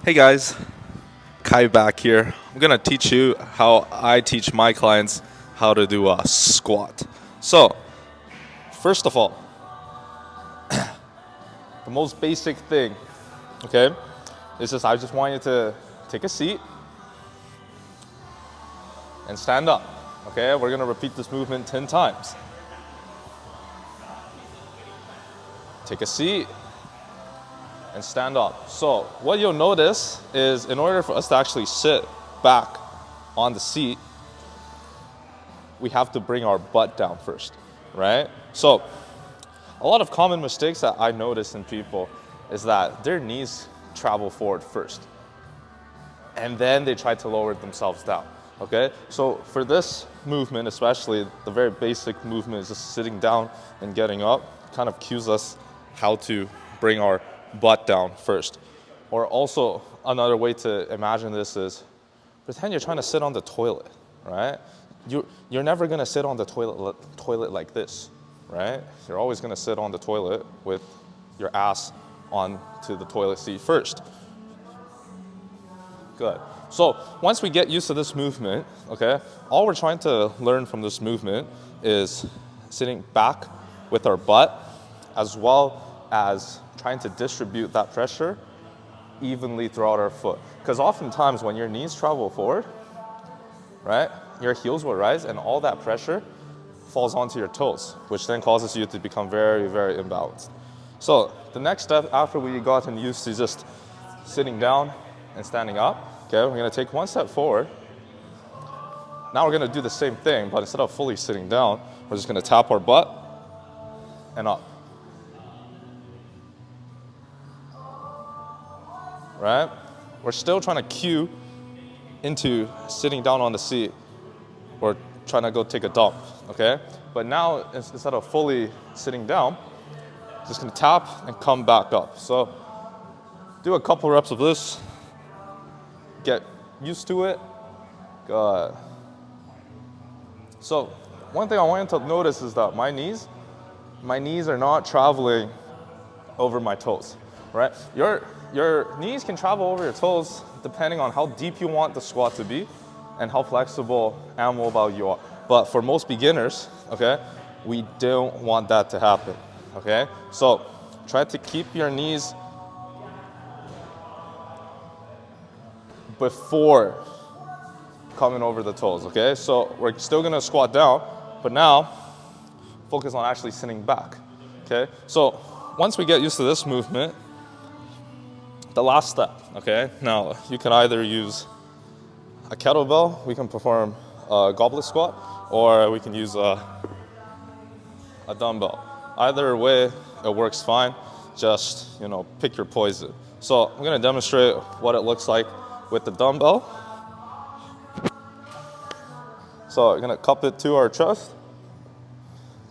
Hey guys, Kai back here. I'm gonna teach you how I teach my clients how to do a squat. So, first of all, the most basic thing, okay, is just I just want you to take a seat and stand up. Okay, we're gonna repeat this movement 10 times. Take a seat and stand up. So, what you'll notice is in order for us to actually sit back on the seat, we have to bring our butt down first, right? So, a lot of common mistakes that I notice in people is that their knees travel forward first, and then they try to lower themselves down, okay? So for this movement, especially the very basic movement is just sitting down and getting up, kind of cues us how to bring our butt down first. Or also another way to imagine this is pretend you're trying to sit on the toilet, right? You're never gonna sit on the toilet like this, right? You're always gonna sit on the toilet with your ass onto the toilet seat first. Good. So once we get used to this movement, okay, all we're trying to learn from this movement is sitting back with our butt, as well as trying to distribute that pressure evenly throughout our foot. Because oftentimes when your knees travel forward, right, your heels will rise and all that pressure falls onto your toes, which then causes you to become very, very imbalanced. So the next step after we gotten used to just sitting down and standing up, okay, we're gonna take one step forward. Now we're gonna do the same thing, but instead of fully sitting down, we're just gonna tap our butt and up. Right? We're still trying to cue into sitting down on the seat or trying to go take a dump, okay? But now, instead of fully sitting down, just gonna tap and come back up. So do a couple reps of this, get used to it. Good. So one thing I want you to notice is that my knees are not traveling over my toes, right? Your knees can travel over your toes depending on how deep you want the squat to be and how flexible and mobile you are. But for most beginners, okay, we don't want that to happen, okay? So try to keep your knees before coming over the toes, okay? So we're still gonna squat down, but now focus on actually sitting back, okay? So once we get used to this movement, the last step, okay? Now you can either use a kettlebell, we can perform a goblet squat, or we can use a dumbbell. Either way, it works fine. Just, pick your poison. So I'm gonna demonstrate what it looks like with the dumbbell. So we're gonna cup it to our chest,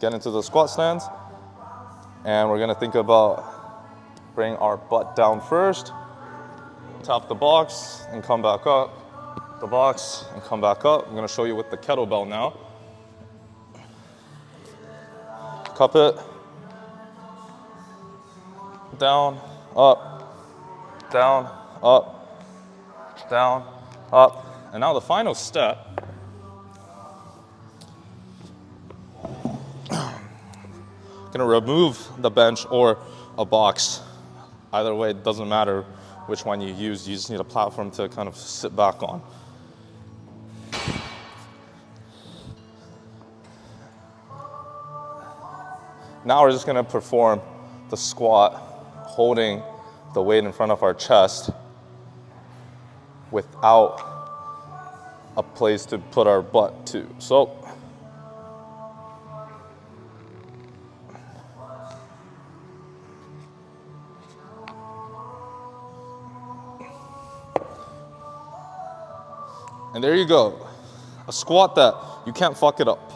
get into the squat stance, and we're gonna think about bring our butt down first, tap the box and come back up, the box and come back up. I'm gonna show you with the kettlebell now. Cup it, down, up, down, up, down, up. And now the final step, gonna remove the bench or a box. Either way, it doesn't matter which one you use. You just need a platform to kind of sit back on. Now we're just gonna perform the squat, holding the weight in front of our chest without a place to put our butt to. So, and there you go. A squat that you can't fuck it up.